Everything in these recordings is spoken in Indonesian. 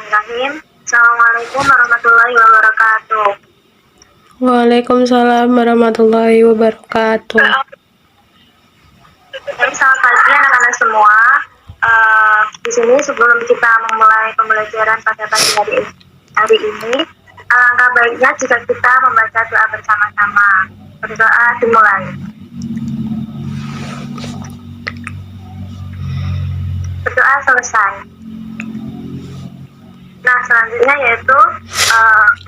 Bismillahirrahmanirrahim. Assalamualaikum warahmatullahi wabarakatuh. Waalaikumsalam warahmatullahi wabarakatuh. Jadi selamat pagi anak-anak semua. Di sini sebelum kita memulai pembelajaran pada pagi hari ini, alangkah baiknya jika kita membaca doa bersama-sama. Berdoa dimulai. Berdoa selesai. Nah, selanjutnya yaitu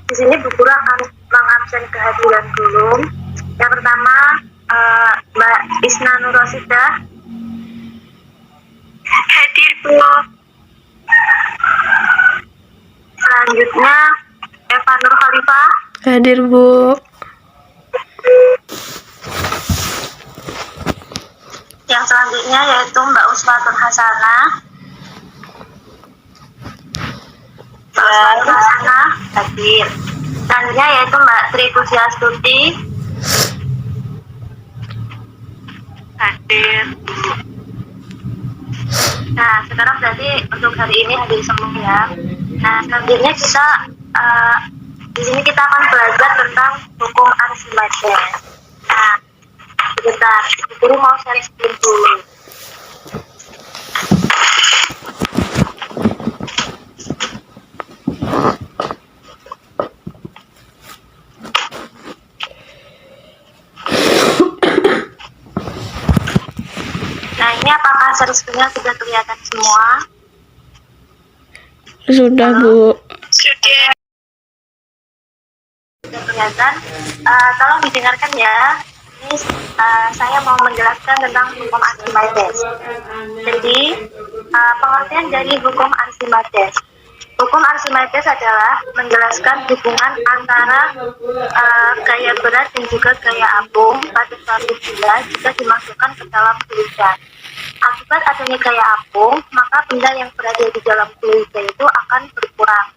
di sini Bu Guru akan mengabsen kehadiran dulu. Yang pertama Mbak Isna Nurrosidah. Hadir, Bu. Selanjutnya Eva Nur Khalifah. Hadir, Bu. Yang selanjutnya yaitu Mbak Uswatun Hasanah. Hadir. Selanjutnya yaitu Mbak Tri Pujiastuti. Hadir. Nah, sekarang berarti untuk hari ini hadir semua ya. Nah, selanjutnya kita di sini kita akan belajar tentang hukum Archimedes. Nah, sebentar, Guru mau share screen dulu. Nah, ini apakah share screen-nya sudah kelihatan semua? Sudah, Bu. Sudah kelihatan. Tolong didengarkan ya. Ini saya mau menjelaskan tentang hukum Archimedes. Jadi, pengertian dari hukum Archimedes. Hukum Archimedes adalah menjelaskan hubungan antara gaya berat dan juga gaya apung pada suatu benda jika dimasukkan ke dalam fluida. Akibat adanya gaya apung, maka benda yang berada di dalam fluida itu akan berkurang.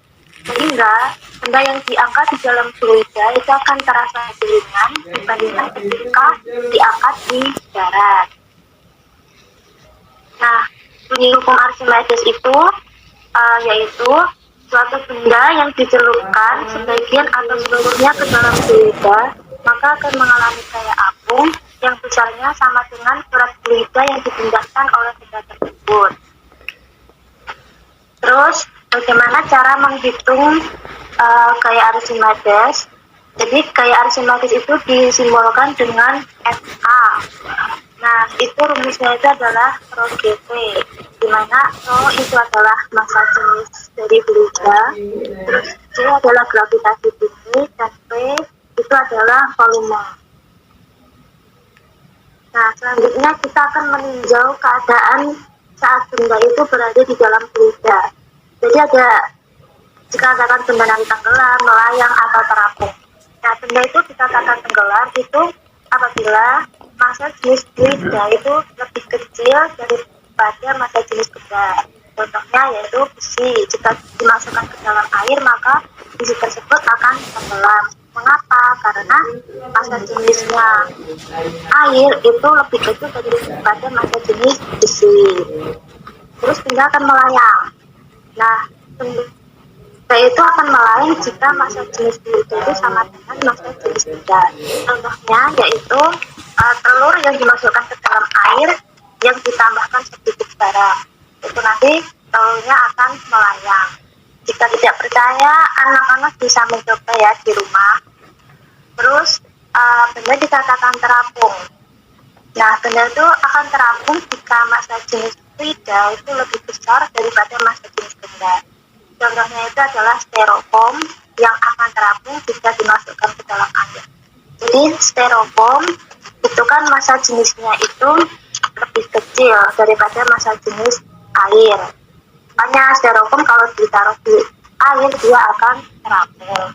Sehingga benda yang diangkat di dalam fluida itu akan terasa lebih ringan dibandingkan ketika diangkat di darat. Nah, bunyi hukum Archimedes itu yaitu suatu benda yang dicelupkan sebagian atau seluruhnya ke dalam fluida, maka akan mengalami gaya apung yang besarnya sama dengan berat fluida yang dipindahkan oleh benda tersebut. Terus, bagaimana cara menghitung gaya Archimedes? Jadi, gaya Archimedes itu disimbolkan dengan FA. Nah, itu rumusnya itu adalah Rho GT, di mana Rho itu adalah massa jenis dari fluida, terus G adalah gravitasi bumi, dan P itu adalah volume. Nah, selanjutnya kita akan meninjau keadaan saat benda itu berada di dalam fluida. Jadi jika katakan benda yang tenggelam, melayang, atau terapung. Nah, benda itu dikatakan tenggelam itu apabila massa jenis fluida itu lebih kecil daripada massa jenis benda. Contohnya yaitu besi. Jika dimasukkan ke dalam air, maka besi tersebut akan tenggelam. Mengapa? Karena massa jenisnya air itu lebih kecil daripada massa jenis besi. Terus benda akan melayang. Nah, benda itu akan melayang jika massa jenis fluida itu sama dengan massa jenis benda. Contohnya yaitu telur yang dimasukkan ke dalam air yang ditambahkan sedikit garam. Itu nanti telurnya akan melayang. Jika tidak percaya, anak-anak bisa mencoba ya di rumah. Terus benda dikatakan terapung. Nah, benda itu akan terapung jika massa jenis fluida itu lebih besar daripada massa jenis benda. Contohnya itu adalah styrofoam yang akan terapung jika dimasukkan ke dalam air. Jadi styrofoam itu kan massa jenisnya itu lebih kecil daripada massa jenis air. Makanya styrofoam kalau ditaruh di air dia akan terapung.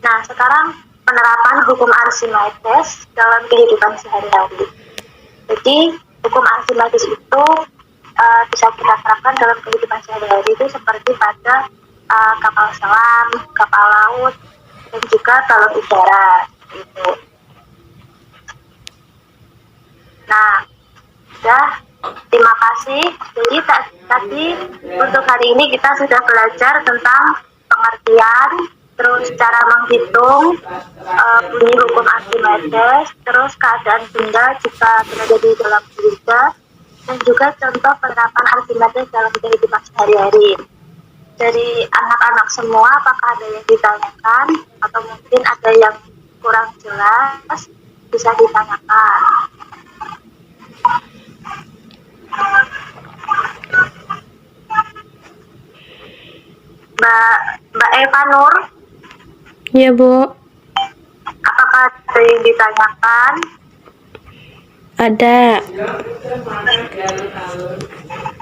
Nah, sekarang penerapan hukum Archimedes dalam kehidupan sehari-hari. Jadi hukum Archimedes itu bisa kita terapkan dalam kehidupan sehari-hari itu seperti pada kapal selam, kapal laut, dan juga balon udara. Gitu. Nah, terima kasih. kasih. Jadi tadi untuk hari ini kita sudah belajar tentang pengertian, terus cara menghitung, bunyi hukum Archimedes, terus keadaan benda jika berada di dalam fluida, dan juga contoh penerapan Archimedes dalam kehidupan sehari-hari. Dari anak-anak semua, apakah ada yang ditanyakan atau mungkin ada yang kurang jelas, bisa ditanyakan. Mbak Eva Nur, Ya, Bu. apakah ada yang ditanyakan? Ada.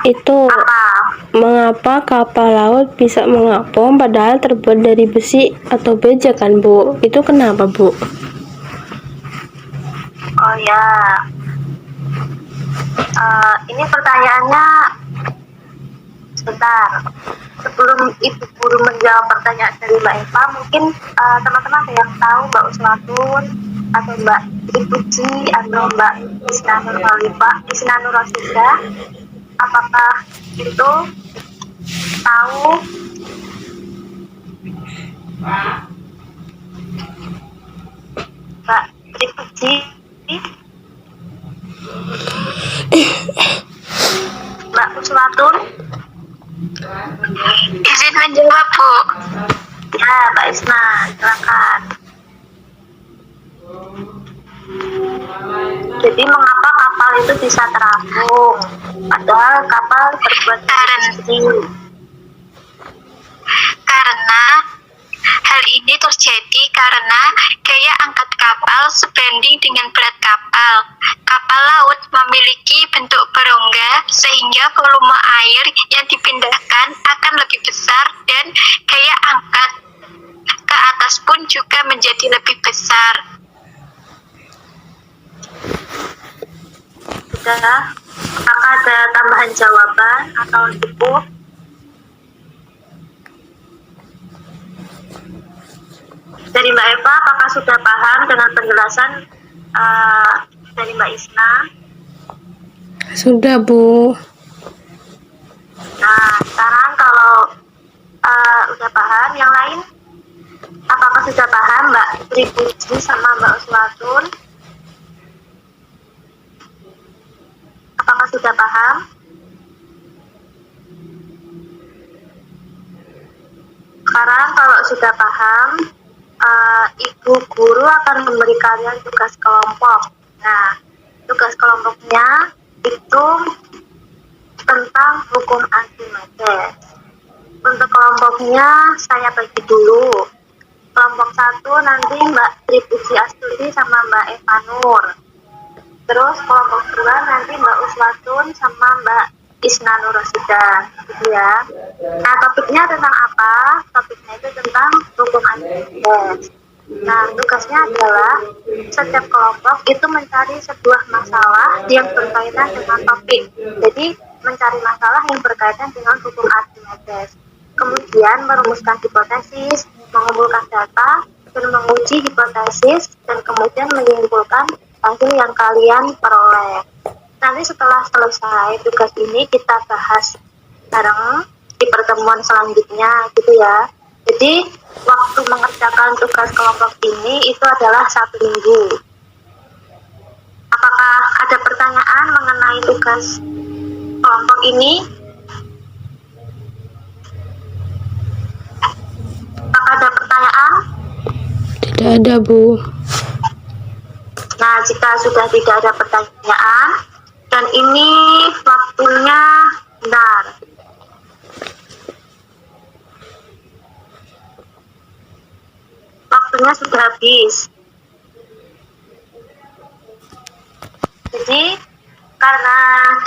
Itu Apa? mengapa kapal laut bisa mengapung padahal terbuat dari besi atau baja kan, Bu? Itu kenapa, Bu? Oh ya, ini pertanyaannya sebentar. Sebelum Ibu Guru menjawab pertanyaan dari Mbak Eva, mungkin teman-teman ada yang tahu Mbak Uswatun atau Mbak Ipuji atau Mbak Isna Nur Rosida, apakah itu tahu? Mbak Ipuji, Mbak Uswatun, izin menjawab, Bu. Ya, Mbak Isna, silakan. Jadi mengapa kapal itu bisa terapung? Padahal kapal terbuat dari besi. Karena hal ini terjadi karena gaya angkat kapal sebanding dengan berat kapal. Kapal laut memiliki bentuk berongga sehingga volume air yang dipindahkan akan lebih besar dan gaya angkat ke atas pun juga menjadi lebih besar. Sudah, apakah ada tambahan jawaban atau cukup? Dari Mbak Eva, apakah sudah paham dengan penjelasan dari Mbak Isna? Sudah, Bu. Nah, sekarang kalau udah paham, yang lain apakah sudah paham Mbak Tripuji sama Mbak Uswatun? Apakah sudah paham? Sekarang kalau sudah paham, Ibu Guru akan memberi kalian tugas kelompok. Nah, tugas kelompoknya itu tentang hukum Archimedes. Untuk kelompoknya saya bagi dulu. Kelompok 1 nanti Mbak Tripuji Astuti sama Mbak Eva Nur. Terus kelompok 2 nanti Mbak Uswatun sama Mbak Isna Nur Rosida, gitu ya. Nah, topiknya tentang apa? Topiknya itu tentang hukum Archimedes. Nah, tugasnya adalah setiap kelompok itu mencari sebuah masalah yang berkaitan dengan topik. Jadi, mencari masalah yang berkaitan dengan hukum Archimedes. Kemudian merumuskan hipotesis, mengumpulkan data, dan menguji hipotesis, dan kemudian menyimpulkan hasil yang kalian peroleh. Nanti setelah selesai tugas ini kita bahas bareng di pertemuan selanjutnya, gitu ya. Jadi waktu mengerjakan tugas kelompok ini itu adalah 1 minggu. Apakah ada pertanyaan mengenai tugas kelompok ini? Apakah ada pertanyaan? Tidak ada, Bu. Nah, jika sudah tidak ada pertanyaan, dan ini waktunya, bentar. Waktunya sudah habis. Jadi, karena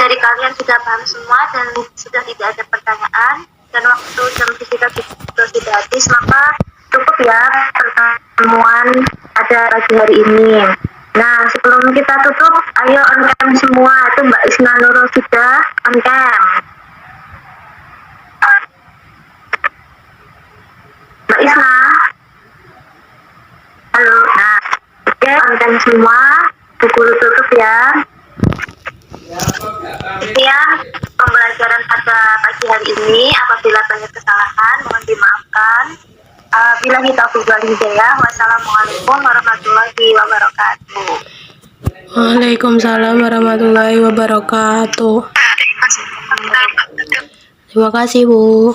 dari kalian sudah paham semua dan sudah tidak ada pertanyaan, dan waktu jam kita sudah habis, maka cukup ya pertemuan ada pagi hari ini. Nah, sebelum kita tutup, ayo on cam semua. Itu Mbak Isna Nur Rosida, on cam. Mbak Isna. Halo. Nah, oke, on cam semua. Bu Guru tutup ya. Sekian. di hari ini. Apabila banyak kesalahan, mohon dimaafkan. Billahi taufiq wal hidayah. Wassalamualaikum warahmatullahi wabarakatuh. Waalaikumsalam warahmatullahi wabarakatuh. Terima kasih, Bu.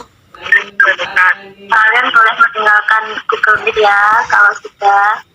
Kalian boleh meninggalkan Google Meet ya kalau sudah.